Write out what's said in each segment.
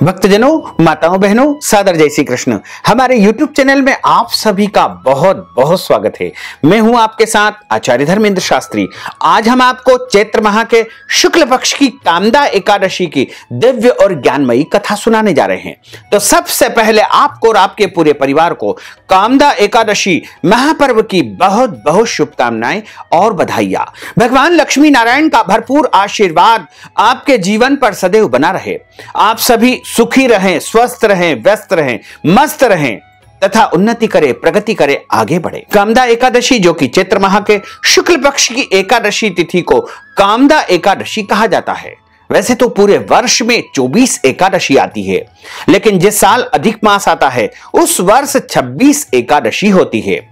भक्तजनों, माताओं, बहनों, सादर जय श्री कृष्ण। हमारे YouTube चैनल में आप सभी का बहुत बहुत स्वागत है। मैं हूं आपके साथ आचार्य धर्मेंद्र शास्त्री। आज हम आपको चैत्र माह के शुक्ल पक्ष की कामदा एकादशी की दिव्य और ज्ञानमयी कथा सुनाने जा रहे हैं। तो सबसे पहले आपको और आपके पूरे परिवार को कामदा एकादशी महापर्व की बहुत बहुत शुभकामनाएं और बधाइयां। भगवान लक्ष्मी नारायण का भरपूर आशीर्वाद आपके जीवन पर सदैव बना रहे। आप सभी सुखी रहें, स्वस्थ रहें, व्यस्त रहें, मस्त रहें तथा उन्नति करे, प्रगति करे, आगे बढ़े। कामदा एकादशी जो कि चैत्र माह के शुक्ल पक्ष की एकादशी तिथि को कामदा एकादशी कहा जाता है। वैसे तो पूरे वर्ष में 24 एकादशी आती है, लेकिन जिस साल अधिक मास आता है उस वर्ष 26 एकादशी होती है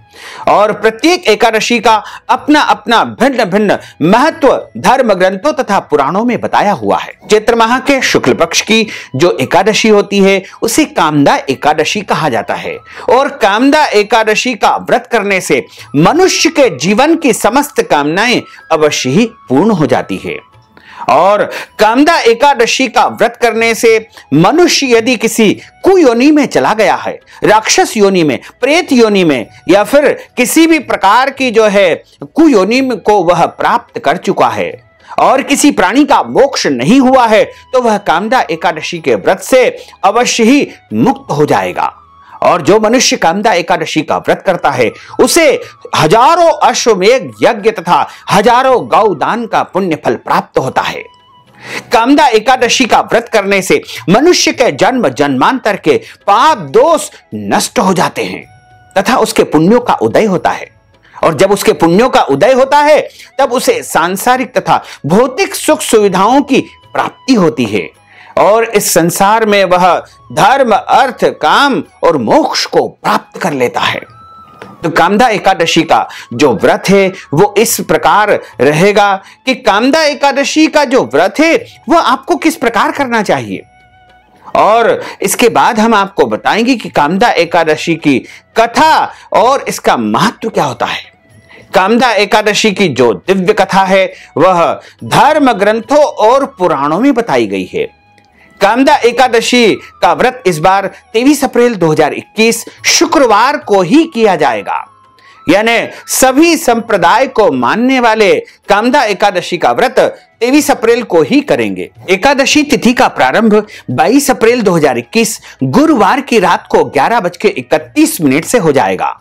और प्रत्येक एकादशी का अपना अपना भिन्न भिन्न महत्व धर्म ग्रंथों तथा पुराणों में बताया हुआ है। चैत्र माह के शुक्ल पक्ष की जो एकादशी होती है उसे कामदा एकादशी कहा जाता है और कामदा एकादशी का व्रत करने से मनुष्य के जीवन की समस्त कामनाएं अवश्य ही पूर्ण हो जाती है। और कामदा एकादशी का व्रत करने से मनुष्य यदि किसी कुयोनि में चला गया है, राक्षस योनि में, प्रेत योनि में या फिर किसी भी प्रकार की जो है कुयोनि को वह प्राप्त कर चुका है और किसी प्राणी का मोक्ष नहीं हुआ है तो वह कामदा एकादशी के व्रत से अवश्य ही मुक्त हो जाएगा। और जो मनुष्य कामदा एकादशी का व्रत करता है उसे हजारों अश्वमेध यज्ञ तथा हजारों गौदान का पुण्य फल प्राप्त होता है। कामदा एकादशी का व्रत करने से मनुष्य के जन्म जन्मांतर के पाप दोष नष्ट हो जाते हैं तथा उसके पुण्यों का उदय होता है। और जब उसके पुण्यों का उदय होता है तब उसे सांसारिक तथा भौतिक सुख सुविधाओं की प्राप्ति होती है और इस संसार में वह धर्म, अर्थ, काम और मोक्ष को प्राप्त कर लेता है। तो कामदा एकादशी का जो व्रत है वो इस प्रकार रहेगा कि कामदा एकादशी का जो व्रत है वो आपको किस प्रकार करना चाहिए और इसके बाद हम आपको बताएंगे कि कामदा एकादशी की कथा और इसका महत्व क्या होता है। कामदा एकादशी की जो दिव्य कथा है वह धर्म ग्रंथों और पुराणों में बताई गई है। कामदा एकादशी का व्रत इस बार 23 अप्रैल 2021 शुक्रवार को ही किया जाएगा, यानी सभी संप्रदाय को मानने वाले कामदा एकादशी का व्रत 23 अप्रैल को ही करेंगे। एकादशी तिथि का प्रारंभ 22 अप्रैल 2021 गुरुवार की रात को 11:31 से हो जाएगा,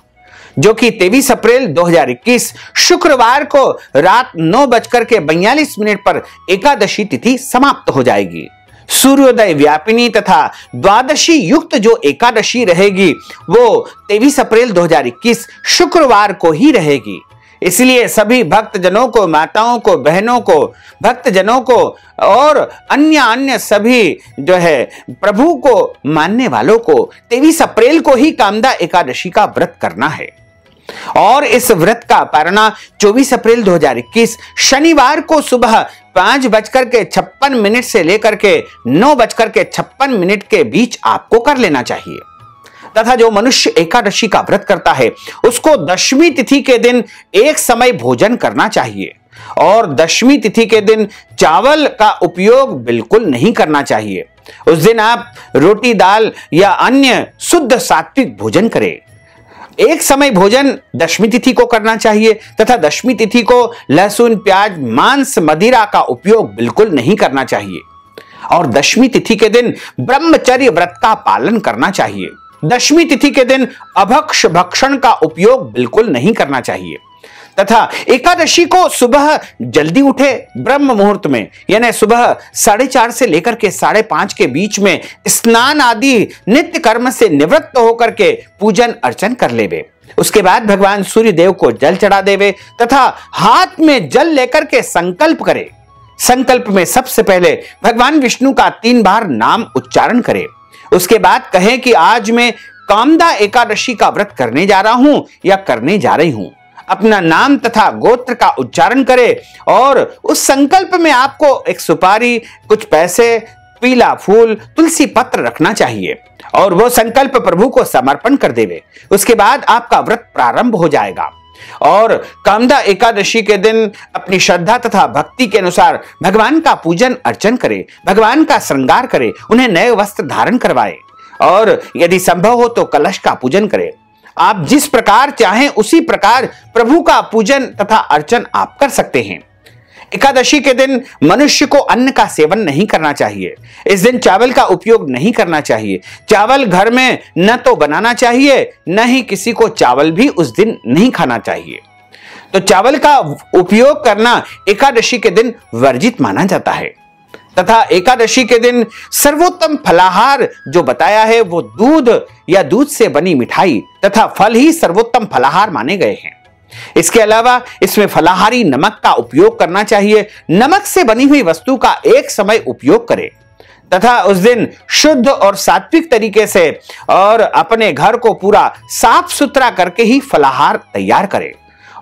जो कि 23 अप्रैल 2021 शुक्रवार को रात 9:42 पर एकादशी तिथि समाप्त हो जाएगी। सूर्योदय व्यापिनी तथा द्वादशी युक्त जो एकादशी रहेगी वो 23 अप्रैल 2021 शुक्रवार को ही रहेगी। इसलिए सभी भक्तजनों को, माताओं को, बहनों को, भक्तजनों को और अन्य सभी जो है प्रभु को मानने वालों को 23 अप्रैल को ही कामदा एकादशी का व्रत करना है। और इस व्रत का पारणा 24 अप्रैल 2021 शनिवार को सुबह 5:56 से लेकर के 9:56 के बीच आपको कर लेना चाहिए। तथा जो मनुष्य एकादशी का व्रत करता है उसको दशमी तिथि के दिन एक समय भोजन करना चाहिए और दशमी तिथि के दिन चावल का उपयोग बिल्कुल नहीं करना चाहिए। उस दिन आप रोटी, दाल या अन्य शुद्ध सात्विक भोजन करें। एक समय भोजन दशमी तिथि को करना चाहिए तथा दशमी तिथि को लहसुन, प्याज, मांस, मदिरा का उपयोग बिल्कुल नहीं करना चाहिए और दशमी तिथि के दिन ब्रह्मचर्य व्रत का पालन करना चाहिए। दशमी तिथि के दिन अभक्ष भक्षण का उपयोग बिल्कुल नहीं करना चाहिए तथा एकादशी को सुबह जल्दी उठे ब्रह्म मुहूर्त में, यानी सुबह 4:30 से लेकर के 5:30 के बीच में स्नान आदि नित्य कर्म से निवृत्त होकर के पूजन अर्चन कर लेवे। उसके बाद भगवान सूर्य देव को जल चढ़ा देवे तथा हाथ में जल लेकर के संकल्प करे। संकल्प में सबसे पहले भगवान विष्णु का 3 बार नाम उच्चारण करे। उसके बाद कहे कि आज मैं कामदा एकादशी का व्रत करने जा रहा हूं या करने जा रही हूं। अपना नाम तथा गोत्र का उच्चारण करे और उस संकल्प में आपको एक सुपारी, कुछ पैसे, पीला फूल, तुलसी पत्र रखना चाहिए और वो संकल्प प्रभु को समर्पण कर देवे। उसके बाद आपका व्रत प्रारंभ हो जाएगा और कामदा एकादशी के दिन अपनी श्रद्धा तथा भक्ति के अनुसार भगवान का पूजन अर्चन करे, भगवान का श्रृंगार करे, उन्हें नए वस्त्र धारण करवाए और यदि संभव हो तो कलश का पूजन करे। आप जिस प्रकार चाहें उसी प्रकार प्रभु का पूजन तथा अर्चन आप कर सकते हैं। एकादशी के दिन मनुष्य को अन्न का सेवन नहीं करना चाहिए। इस दिन चावल का उपयोग नहीं करना चाहिए। चावल घर में न तो बनाना चाहिए, न ही किसी को चावल भी उस दिन नहीं खाना चाहिए। तो चावल का उपयोग करना एकादशी के दिन वर्जित माना जाता है तथा एकादशी के दिन सर्वोत्तम फलाहार जो बताया है वो दूध या दूध से बनी मिठाई तथा फल ही सर्वोत्तम फलाहार माने गए हैं। इसके अलावा इसमें फलाहारी नमक का उपयोग करना चाहिए। नमक से बनी हुई वस्तु का एक समय उपयोग करें तथा उस दिन शुद्ध और सात्विक तरीके से और अपने घर को पूरा साफ सुथरा करके ही फलाहार तैयार करें।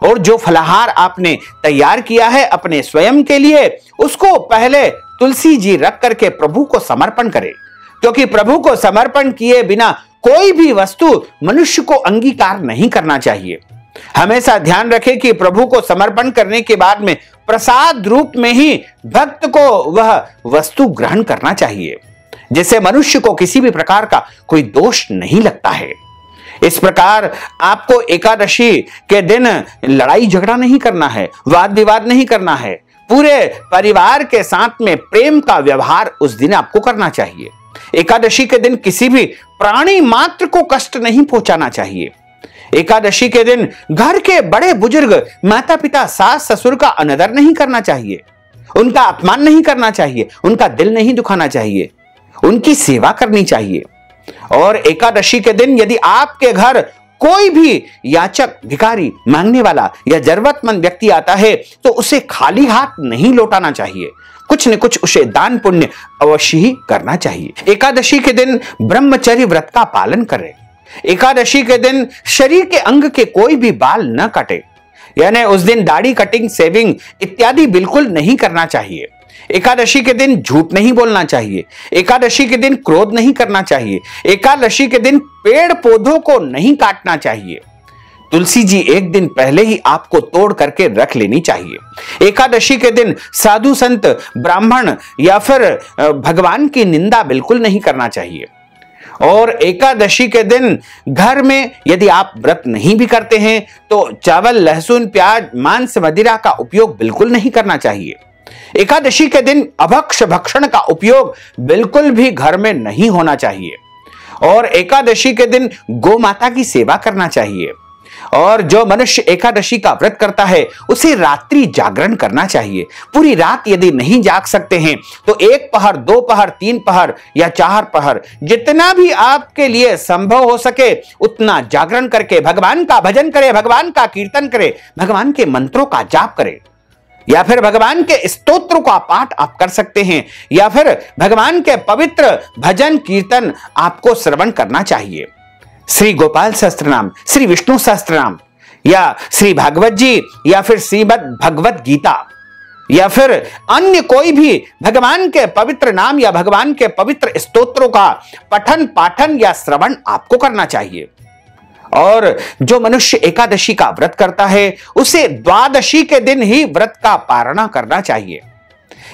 और जो फलाहार आपने तैयार किया है अपने स्वयं के लिए, उसको पहले तुलसी जी रख करके प्रभु को समर्पण करें, क्योंकि प्रभु को समर्पण किए बिना कोई भी वस्तु मनुष्य को अंगीकार नहीं करना चाहिए। हमेशा ध्यान रखें कि प्रभु को समर्पण करने के बाद में प्रसाद रूप में ही भक्त को वह वस्तु ग्रहण करना चाहिए, जिससे मनुष्य को किसी भी प्रकार का कोई दोष नहीं लगता है। इस प्रकार आपको एकादशी के दिन लड़ाई झगड़ा नहीं करना है, वाद विवाद नहीं करना है। पूरे परिवार के साथ में प्रेम का व्यवहार उस दिन आपको करना चाहिए। एकादशी के दिन किसी भी प्राणी मात्र को कष्ट नहीं पहुंचाना चाहिए। एकादशी के दिन घर के बड़े बुजुर्ग, माता पिता, सास ससुर का अनादर नहीं करना चाहिए, उनका अपमान नहीं करना चाहिए, उनका दिल नहीं दुखाना चाहिए, उनकी सेवा करनी चाहिए। और एकादशी के दिन यदि आपके घर कोई भी याचक, भिखारी, मांगने वाला या जरूरतमंद व्यक्ति आता है तो उसे खाली हाथ नहीं लौटाना चाहिए, कुछ न कुछ उसे दान पुण्य अवश्य ही करना चाहिए। एकादशी के दिन ब्रह्मचर्य व्रत का पालन करें। एकादशी के दिन शरीर के अंग के कोई भी बाल न काटे, यानी उस दिन दाढ़ी कटिंग, सेविंग इत्यादि बिल्कुल नहीं करना चाहिए। एकादशी के दिन झूठ नहीं बोलना चाहिए। एकादशी के दिन क्रोध नहीं करना चाहिए। एकादशी के दिन पेड़ पौधों को नहीं काटना चाहिए। तुलसी जी एक दिन पहले ही आपको तोड़ करके रख लेनी चाहिए। एकादशी के दिन साधु संत, ब्राह्मण या फिर भगवान की निंदा बिल्कुल नहीं करना चाहिए। और एकादशी के दिन घर में यदि आप व्रत नहीं भी करते हैं तो चावल, लहसुन, प्याज, मांस, मदिरा का उपयोग बिल्कुल नहीं करना चाहिए। एकादशी के दिन अभक्ष भक्षण का उपयोग बिल्कुल भी घर में नहीं होना चाहिए। और एकादशी के दिन गौ माता की सेवा करना चाहिए। और जो मनुष्य एकादशी का व्रत करता है उसे रात्रि जागरण करना चाहिए। पूरी रात यदि नहीं जाग सकते हैं तो 1 पहर, 2 पहर, 3 पहर या 4 पहर, जितना भी आपके लिए संभव हो सके उतना जागरण करके भगवान का भजन करें, भगवान का कीर्तन करें, भगवान के मंत्रों का जाप करें, या फिर भगवान के स्तोत्रों का पाठ आप कर सकते हैं, या फिर भगवान के पवित्र भजन कीर्तन आपको श्रवण करना चाहिए। श्री गोपाल सहस्त्रनाम, श्री विष्णु सहस्त्रनाम या श्री भागवत जी या फिर श्रीमद् भगवत गीता या फिर अन्य कोई भी भगवान के पवित्र नाम या भगवान के पवित्र स्तोत्रों का पठन, पाठन या श्रवण आपको करना चाहिए। और जो मनुष्य एकादशी का व्रत करता है उसे द्वादशी के दिन ही व्रत का पारणा करना चाहिए।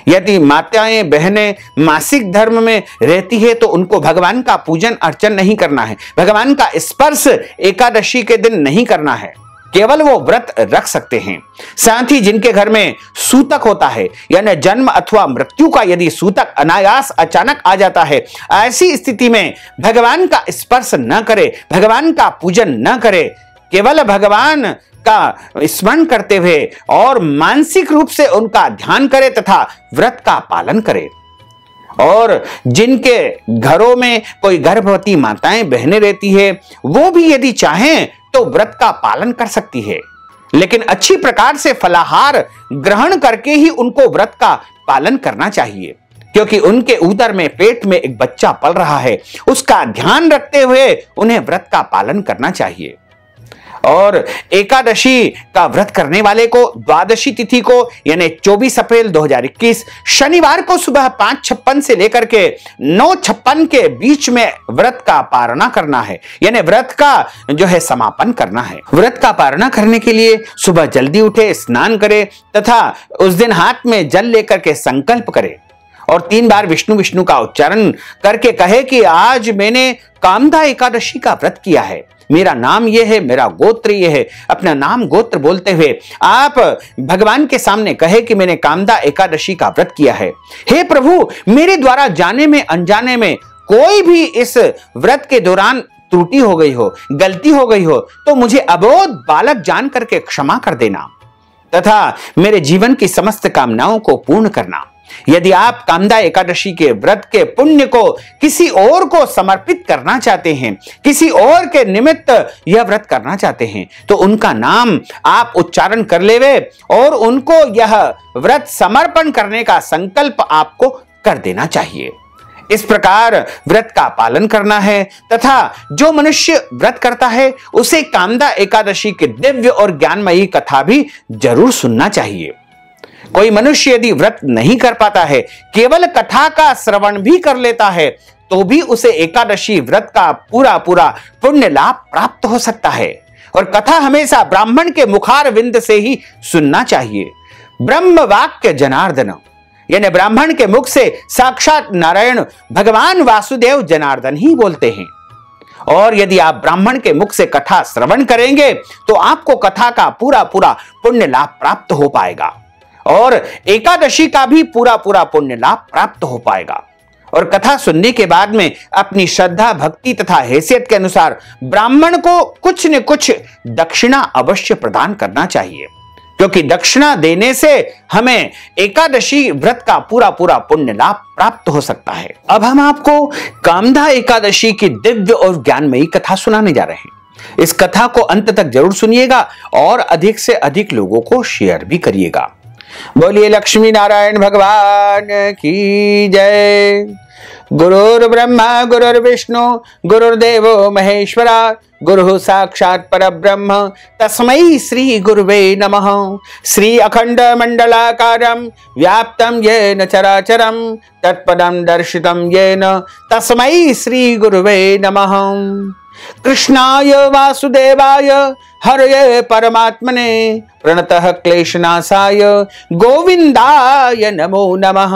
यदि माताएं, बहनें मासिक धर्म में रहती है तो उनको भगवान का पूजन अर्चन नहीं करना है, भगवान का स्पर्श एकादशी के दिन नहीं करना है, केवल वो व्रत रख सकते हैं। साथ ही जिनके घर में सूतक होता है, यानी जन्म अथवा मृत्यु का यदि सूतक अनायास अचानक आ जाता है, ऐसी स्थिति में भगवान का स्पर्श न करे, भगवान का पूजन न करे, केवल भगवान का स्मरण करते हुए और मानसिक रूप से उनका ध्यान करे तथा व्रत का पालन करे। और जिनके घरों में कोई गर्भवती माताएं, बहनें रहती है वो भी यदि चाहें तो व्रत का पालन कर सकती है, लेकिन अच्छी प्रकार से फलाहार ग्रहण करके ही उनको व्रत का पालन करना चाहिए, क्योंकि उनके उदर में, पेट में एक बच्चा पल रहा है, उसका ध्यान रखते हुए उन्हें व्रत का पालन करना चाहिए। और एकादशी का व्रत करने वाले को द्वादशी तिथि को यानी 24 अप्रैल 2021 शनिवार को सुबह 5:56 से लेकर के 9:56 के बीच में व्रत का पारणा करना है, यानी व्रत का जो है समापन करना है। व्रत का पारणा करने के लिए सुबह जल्दी उठे, स्नान करे तथा उस दिन हाथ में जल लेकर के संकल्प करे और 3 बार विष्णु विष्णु का उच्चारण करके कहे कि आज मैंने कामदा एकादशी का व्रत किया है, मेरा नाम यह है, मेरा गोत्र यह है। अपना नाम गोत्र बोलते हुए आप भगवान के सामने कहे कि मैंने कामदा एकादशी का व्रत किया है। हे प्रभु, मेरे द्वारा जाने में अनजाने में कोई भी इस व्रत के दौरान त्रुटि हो गई हो, गलती हो गई हो तो मुझे अबोध बालक जान करके क्षमा कर देना तथा मेरे जीवन की समस्त कामनाओं को पूर्ण करना। यदि आप कामदा एकादशी के व्रत के पुण्य को किसी और को समर्पित करना चाहते हैं, किसी और के निमित्त यह व्रत करना चाहते हैं, तो उनका नाम आप उच्चारण कर लेवे और उनको यह व्रत समर्पण करने का संकल्प आपको कर देना चाहिए। इस प्रकार व्रत का पालन करना है तथा जो मनुष्य व्रत करता है उसे कामदा एकादशी की दिव्य और ज्ञानमयी कथा भी जरूर सुनना चाहिए। कोई मनुष्य यदि व्रत नहीं कर पाता है, केवल कथा का श्रवण भी कर लेता है, तो भी उसे एकादशी व्रत का पूरा पुण्य लाभ प्राप्त हो सकता है। और कथा हमेशा ब्राह्मण के मुखार विंद से ही सुनना चाहिए। ब्रह्म वाक्य जनार्दन, यानी ब्राह्मण के मुख से साक्षात नारायण भगवान वासुदेव जनार्दन ही बोलते हैं। और यदि आप ब्राह्मण के मुख से कथा श्रवण करेंगे तो आपको कथा का पूरा पुण्य लाभ प्राप्त हो पाएगा और एकादशी का भी पूरा पुण्य लाभ प्राप्त हो पाएगा। और कथा सुनने के बाद में अपनी श्रद्धा, भक्ति तथा हैसियत के अनुसार ब्राह्मण को कुछ न कुछ दक्षिणा अवश्य प्रदान करना चाहिए, क्योंकि दक्षिणा देने से हमें एकादशी व्रत का पूरा पुण्य लाभ प्राप्त हो सकता है। अब हम आपको कामदा एकादशी की दिव्य और ज्ञानमयी कथा सुनाने जा रहे हैं। इस कथा को अंत तक जरूर सुनिएगा और अधिक से अधिक लोगों को शेयर भी करिएगा। बोलिए लक्ष्मी नारायण भगवान की जय। गुरुर् ब्रह्मा गुरुर्विष्णु गुरुर्देवो महेश्वरा, गुरु साक्षात् परब्रह्म तस्मै श्री गुरुवे नमः। श्री अखंड मंडलाकारं व्याप्तं येन चराचरं तत्पदं दर्शितं येन तस्मै श्री गुरुवे नमः। कृष्णाय वासुदेवाय हरये परमात्मने प्रणतः क्लेशनाशाय गोविंदाय नमो नमः।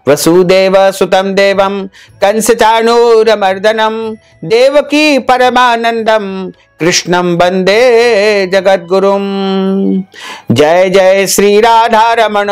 वसुदेव सुतं देवं कंसचाणूरमर्दनं देवकी परमानंदं कृष्णं वंदे जगद्गुरुं। जय जय श्री राधा रमण,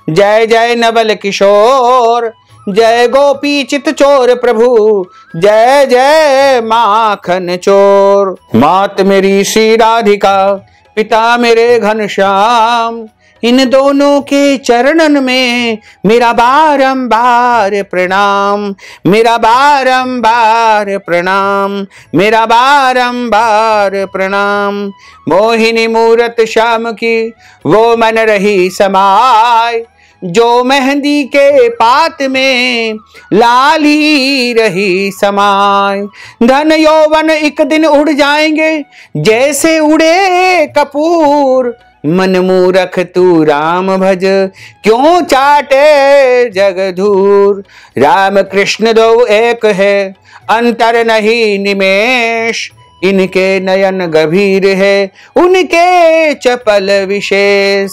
जय जय नवल किशोर, जय गोपी चित चोर प्रभु, जय जय माखन चोर। मात मेरी श्री राधिका, पिता मेरे घनश्याम, इन दोनों के चरणन में मेरा बारंबार प्रणाम, मेरा बारंबार प्रणाम, मेरा बारंबार प्रणाम। मोहिनी मूरत श्याम की वो मन रही समाय, जो मेहंदी के पात में लाली रही समाय। धन यौवन एक दिन उड़ जाएंगे जैसे उड़े कपूर, मन मूरख तू राम भज क्यों चाटे जग धूर। राम कृष्ण दो एक है अंतर नहीं निमेष, इनके नयन गंभीर है उनके चपल विशेष।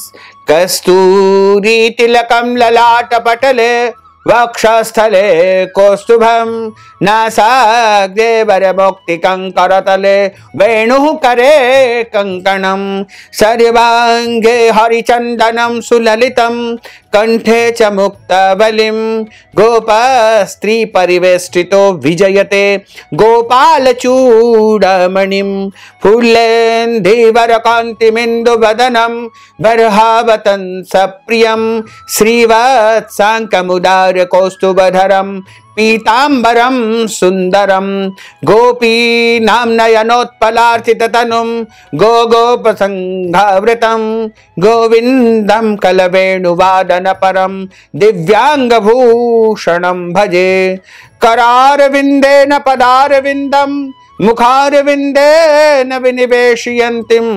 कस्तूरी तिलकम ललाट पटले वक्षस्थले कौस्तुभम, नासाग्रे वरमुक्ति कंकरतले वेणु करे कंकणम। सर्वांगे हरिचंदनम सुललितम कंठे च मुक्तबलिम, गोपस्त्री परिवेष्टितो विजयते गोपाल चूड़मणिम। फूलेन्धीवर कांतिमिंदु बदनम बर्हावतं सप्रियम, श्रीवत्सांकमुदार कौस्तुभधरम पीतांबरम सुंदरम। गोपी नाम नयनोत्पलार्चित तनुम गोपसंघावृतम, गोविंदम कलवेणुवादन परम दिव्यांग भूषणम भजे। करार विंदेन पदार विंदम मुखारविन्देन विनिवेशयन्तीं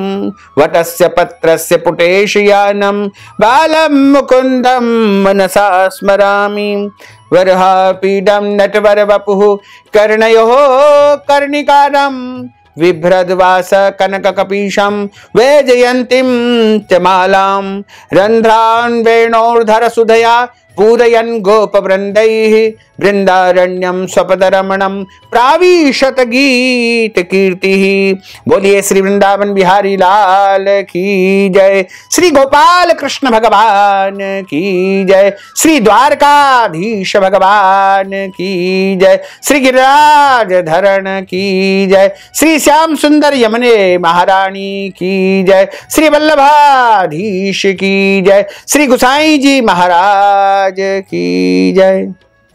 वटस्य पत्रस्य पुटेशयानं बालं मुकुन्दं मनसा स्मरामि। वरहापीडं नटवरवपुः कर्णयोः कर्णिकारं बिभ्रद्वास कनककपीशं वैजयन्तीं च मालां रन्ध्रान् वेणोर्धरसुधया पूरयन् गोपवृन्दैः वृंदारण्यम स्वपदरमणम प्राविशत गीत कीर्ति। बोलिए श्री वृंदावन बिहारी लाल की जय, श्री गोपाल कृष्ण भगवान की जय, श्री द्वारकाधीश भगवान की जय, श्री गिरिराज धरण की जय, श्री श्याम सुंदर यमुने महारानी की जय, श्री वल्लभाधीश की जय, श्री गुसाई जी महाराज की जय।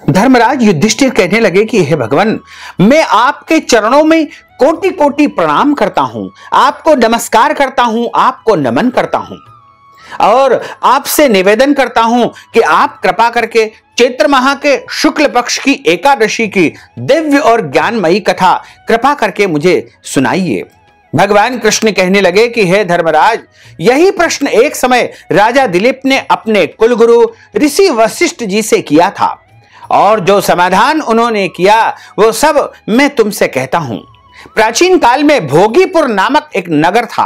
धर्मराज युधिष्ठिर कहने लगे कि हे भगवान, मैं आपके चरणों में कोटि कोटि प्रणाम करता हूं, आपको नमस्कार करता हूं, आपको नमन करता हूं और आपसे निवेदन करता हूं कि आप कृपा करके चैत्र माह के शुक्ल पक्ष की एकादशी की दिव्य और ज्ञानमयी कथा कृपा करके मुझे सुनाइए। भगवान कृष्ण कहने लगे कि हे धर्मराज, यही प्रश्न एक समय राजा दिलीप ने अपने कुलगुरु ऋषि वशिष्ठ जी से किया था और जो समाधान उन्होंने किया वो सब मैं तुमसे कहता हूं। प्राचीन काल में भोगीपुर नामक एक नगर था।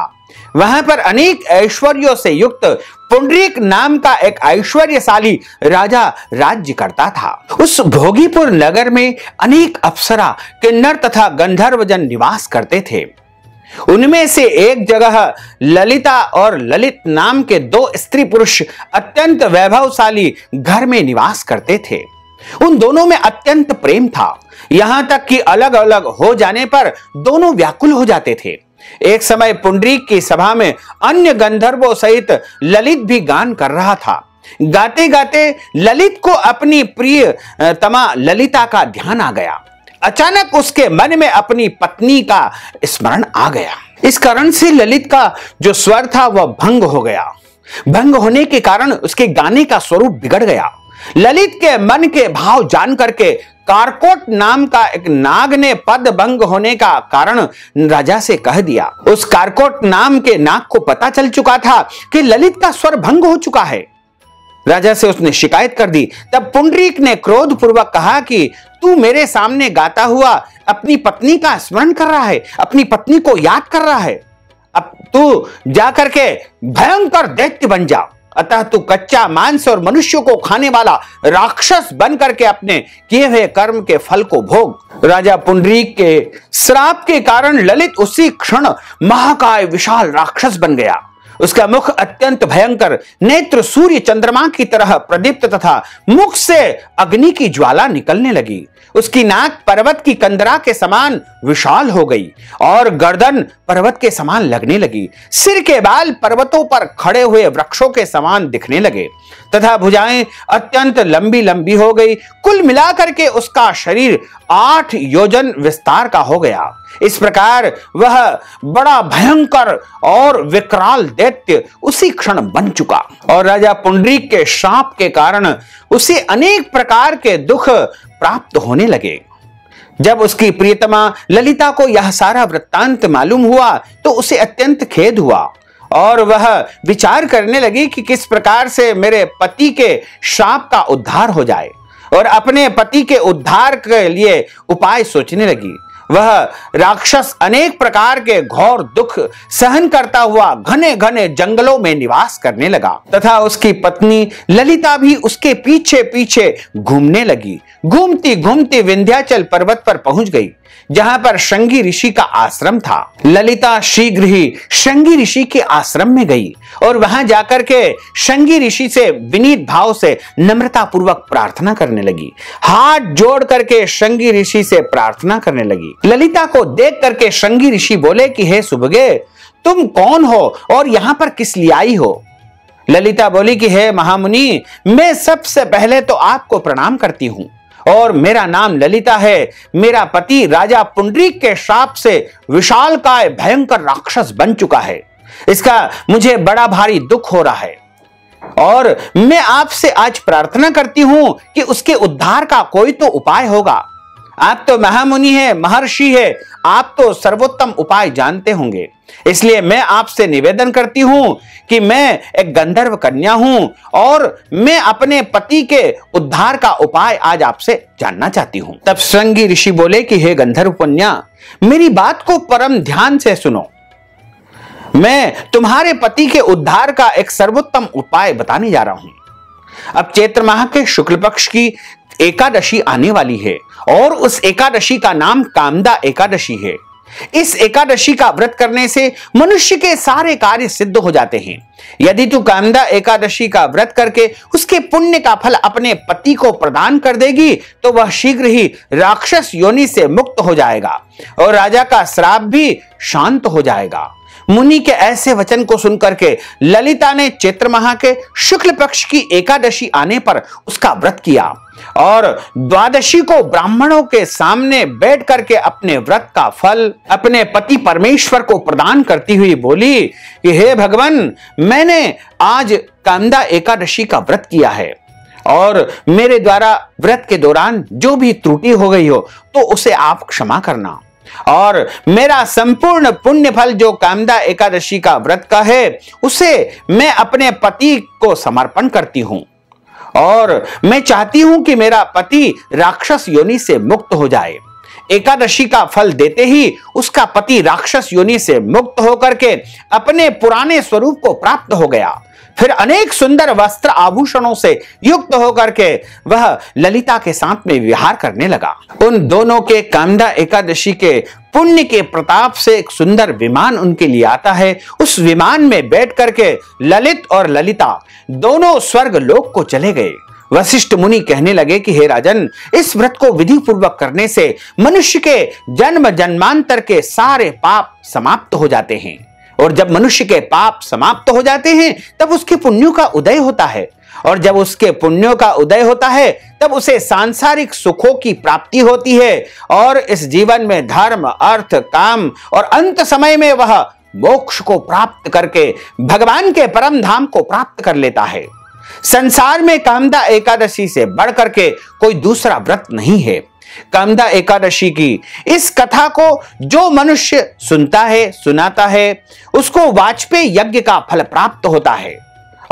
वहां पर अनेक ऐश्वर्यों से युक्त पुंडरीक नाम का एक ऐश्वर्यशाली राजा राज्य करता था। उस भोगीपुर नगर में अनेक अप्सरा, किन्नर तथा गंधर्वजन निवास करते थे। उनमें से एक जगह ललिता और ललित नाम के दो स्त्री पुरुष अत्यंत वैभवशाली घर में निवास करते थे। उन दोनों में अत्यंत प्रेम था, यहां तक कि अलग अलग हो जाने पर दोनों व्याकुल हो जाते थे। एक समय पुंडरीक की सभा में अन्य गंधर्वों सहित ललित भी गान कर रहा था। गाते गाते ललित को अपनी प्रिय तमा ललिता का ध्यान आ गया। अचानक उसके मन में अपनी पत्नी का स्मरण आ गया। इस कारण से ललित का जो स्वर था वह भंग हो गया। भंग होने के कारण उसके गाने का स्वरूप बिगड़ गया। ललित के मन के भाव जान करके कारकोट नाम का एक नाग ने पद भंग होने का कारण राजा से कह दिया। उस कारकोट नाम के नाग को पता चल चुका था कि ललित का स्वर भंग हो चुका है। राजा से उसने शिकायत कर दी। तब पुंडरीक ने क्रोध पूर्वक कहा कि तू मेरे सामने गाता हुआ अपनी पत्नी का स्मरण कर रहा है, अपनी पत्नी को याद कर रहा है। अब तू जाकर के भयंकर दैत्य बन जा। अतः तू कच्चा मांस और मनुष्यों को खाने वाला राक्षस बन करके अपने किए हुए कर्म के फल को भोग। राजा पुंडरीक के श्राप के कारण ललित उसी क्षण महाकाय विशाल राक्षस बन गया। उसका मुख अत्यंत भयंकर, नेत्र सूर्य चंद्रमा की तरह प्रदीप्त तथा मुख से अग्नि की ज्वाला निकलने लगी। उसकी नाक पर्वत की कंदरा के समान विशाल हो गई और गर्दन पर्वत के समान लगने लगी। सिर के बाल पर्वतों पर खड़े हुए वृक्षों के समान दिखने लगे तथा भुजाएं अत्यंत लंबी लंबी हो गई। कुल मिलाकर के उसका शरीर 8 योजन विस्तार का हो गया। इस प्रकार वह बड़ा भयंकर और विकराल दैत्य उसी क्षण बन चुका और राजा पुंडरीक के शाप के कारण उसे अनेक प्रकार के दुख प्राप्त होने लगे। जब उसकी प्रियतमा ललिता को यह सारा वृत्तांत मालूम हुआ तो उसे अत्यंत खेद हुआ और वह विचार करने लगी कि किस प्रकार से मेरे पति के शाप का उद्धार हो जाए और अपने पति के उद्धार के लिए उपाय सोचने लगी। वह राक्षस अनेक प्रकार के घोर दुख सहन करता हुआ घने घने जंगलों में निवास करने लगा तथा उसकी पत्नी ललिता भी उसके पीछे पीछे घूमने लगी। घूमती घूमती विंध्याचल पर्वत पर पहुंच गई जहां पर शृंगी ऋषि का आश्रम था। ललिता शीघ्र ही शृंगी ऋषि के आश्रम में गई और वहां जाकर के शृंगी ऋषि से विनीत भाव से नम्रता पूर्वक प्रार्थना करने लगी। हाथ जोड़ करके शृंगी ऋषि से प्रार्थना करने लगी। ललिता को देख करके शृंगी ऋषि बोले कि हे सुभगे, तुम कौन हो और यहां पर किस लिए आई हो? ललिता बोली कि हे महामुनि, मैं सबसे पहले तो आपको प्रणाम करती हूं और मेरा नाम ललिता है। मेरा पति राजा पुंडरीक के शाप से विशालकाय भयंकर राक्षस बन चुका है। इसका मुझे बड़ा भारी दुख हो रहा है और मैं आपसे आज प्रार्थना करती हूं कि उसके उद्धार का कोई तो उपाय होगा। आप तो महामुनि है, महर्षि है, आप तो सर्वोत्तम उपाय जानते होंगे। इसलिए मैं आपसे निवेदन करती हूं कि मैं एक गंधर्व कन्या हूं और मैं अपने पति के उद्धार का उपाय आज आपसे जानना चाहती हूं। तब श्रृंगी ऋषि बोले कि हे गंधर्व कन्या, मेरी बात को परम ध्यान से सुनो। मैं तुम्हारे पति के उद्धार का एक सर्वोत्तम उपाय बताने जा रहा हूं। अब चैत्र माह के शुक्ल पक्ष की एकादशी आने वाली है और उस एकादशी का नाम कामदा एकादशी है। इस एकादशी का व्रत करने से मनुष्य के सारे कार्य सिद्ध हो जाते हैं। यदि तू कामदा एकादशी का व्रत करके उसके पुण्य का फल अपने पति को प्रदान कर देगी तो वह शीघ्र ही राक्षस योनि से मुक्त हो जाएगा और राजा का श्राप भी शांत हो जाएगा। मुनि के ऐसे वचन को सुनकर के ललिता ने चैत्र माह के शुक्ल पक्ष की एकादशी आने पर उसका व्रत किया और द्वादशी को ब्राह्मणों के सामने बैठ करके अपने व्रत का फल अपने पति परमेश्वर को प्रदान करती हुई बोली कि हे भगवान, मैंने आज कामदा एकादशी का व्रत किया है और मेरे द्वारा व्रत के दौरान जो भी त्रुटि हो गई हो तो उसे आप क्षमा करना और मेरा संपूर्ण पुण्य फल जो कामदा एकादशी का व्रत का है उसे मैं अपने पति को समर्पण करती हूं और मैं चाहती हूं कि मेरा पति राक्षस योनि से मुक्त हो जाए। एकादशी का फल देते ही उसका पति राक्षस योनि से मुक्त होकर के अपने पुराने स्वरूप को प्राप्त हो गया। फिर अनेक सुंदर वस्त्र आभूषणों से युक्त होकर के वह ललिता के साथ में विहार करने लगा। उन दोनों के कामदा एकादशी के पुण्य के प्रताप से एक सुंदर विमान उनके लिए आता है। उस विमान में बैठ करके ललित और ललिता दोनों स्वर्ग लोक को चले गए। वशिष्ठ मुनि कहने लगे कि हे राजन, इस व्रत को विधि पूर्वक करने से मनुष्य के जन्म जन्मांतर के सारे पाप समाप्त हो जाते हैं और जब मनुष्य के पाप समाप्त हो जाते हैं तब उसके पुण्यों का उदय होता है और जब उसके पुण्यों का उदय होता है तब उसे सांसारिक सुखों की प्राप्ति होती है और इस जीवन में धर्म, अर्थ, काम और अंत समय में वह मोक्ष को प्राप्त करके भगवान के परम धाम को प्राप्त कर लेता है। संसार में कामदा एकादशी से बढ़ करके कोई दूसरा व्रत नहीं है। कामदा एकादशी की इस कथा को जो मनुष्य सुनता है, सुनाता है, उसको वाजपेयी यज्ञ का फल प्राप्त होता है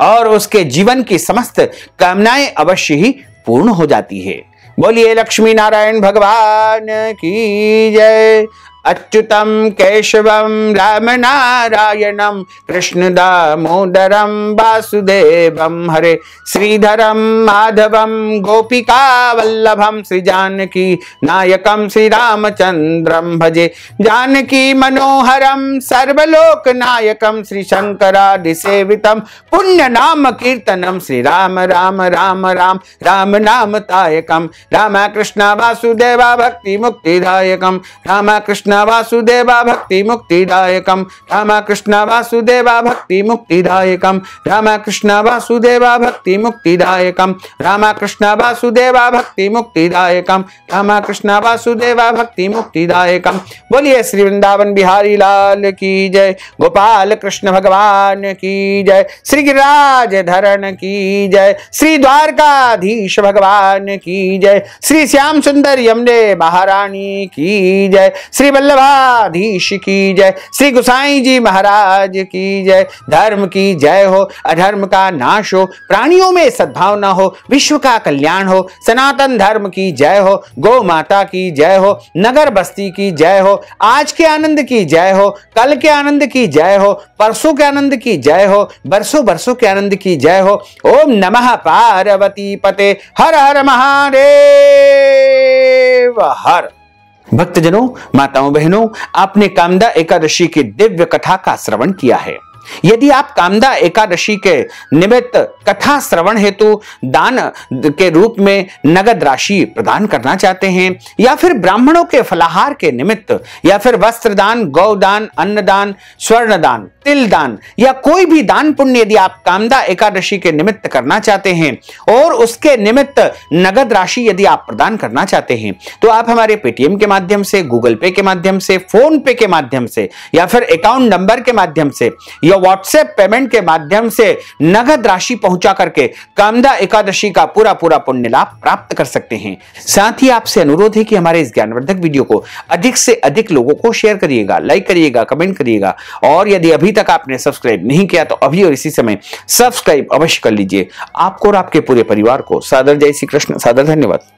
और उसके जीवन की समस्त कामनाएं अवश्य ही पूर्ण हो जाती है। बोलिए लक्ष्मी नारायण भगवान की जय। अच्युतम केशवम राम नारायणम कृष्ण दामोदरम वासुदेवम हरे श्रीधरम माधवम गोपिका वल्लभम श्री जानकी नायकम श्री रामचंद्रम भजे जानकी मनोहरम सर्वलोक नायकम श्री शंकरादि सेवितम पुण्य नाम कीर्तनम श्री राम राम राम राम राम नाम तायकम राम कृष्ण वासुदेवा भक्ति मुक्तिदायकम राम कृष्ण वासुदेवा भक्ति मुक्तिदायकम राम कृष्ण वासुदेवा भक्ति मुक्तिदायकम राम कृष्ण वासुदेवा भक्ति मुक्तिदायकम राम कृष्ण वासुदेवा भक्ति मुक्तिदायकम राम कृष्ण वासुदेवा भक्ति मुक्तिदायकम। बोलिए श्री वृंदावन बिहारी लाल की जय, गोपाल कृष्ण भगवान की जय, श्री गिरिराज धरण की जय, श्री द्वारकाधीश भगवान की जय, श्री श्याम सुंदर यमुने महारानी की जय, श्री वल्लभाधीश की जय, श्री गोसाई जी महाराज की जय। धर्म की जय हो, अधर्म का नाश हो, प्राणियों में सद्भावना हो, विश्व का कल्याण हो, सनातन धर्म की जय हो, गौ माता की जय हो, नगर बस्ती की जय हो, आज के आनंद की जय हो, कल के आनंद की जय हो, परसों के आनंद की जय हो, बरसों बरसों के आनंद की जय हो। ओम नमः पार्वती पते हर हर महादेव हर। भक्तजनों, माताओं, बहनों, आपने कामदा एकादशी की दिव्य कथा का श्रवण किया है। यदि आप कामदा एकादशी के निमित्त कथा श्रवण हेतु दान के रूप में नगद राशि प्रदान करना चाहते हैं या फिर ब्राह्मणों के फलाहार के निमित्त या फिर वस्त्र दान, गौदान, अन्नदान, स्वर्ण दान, तिल दान या कोई भी दान पुण्य यदि आप कामदा एकादशी के निमित्त करना चाहते हैं और उसके निमित्त नगद राशि यदि आप प्रदान करना चाहते हैं तो आप हमारे पेटीएम के माध्यम से, गूगल पे के माध्यम से, फोन पे के माध्यम से या फिर अकाउंट नंबर के माध्यम से या व्हाट्सएप पेमेंट के माध्यम से नगद राशि पहुंचा करके कामदा एकादशी का पूरा पूरा पुण्य लाभ प्राप्त कर सकते हैं। साथ ही आपसे अनुरोध है कि हमारे इस ज्ञानवर्धक वीडियो को अधिक से अधिक लोगों को शेयर करिएगा, लाइक करिएगा, कमेंट करिएगा, और यदि अभी तक आपने सब्सक्राइब नहीं किया तो अभी और इसी समय सब्सक्राइब अवश्य कर लीजिए। आपको और आपके पूरे परिवार को सादर जय श्री कृष्ण, सादर धन्यवाद।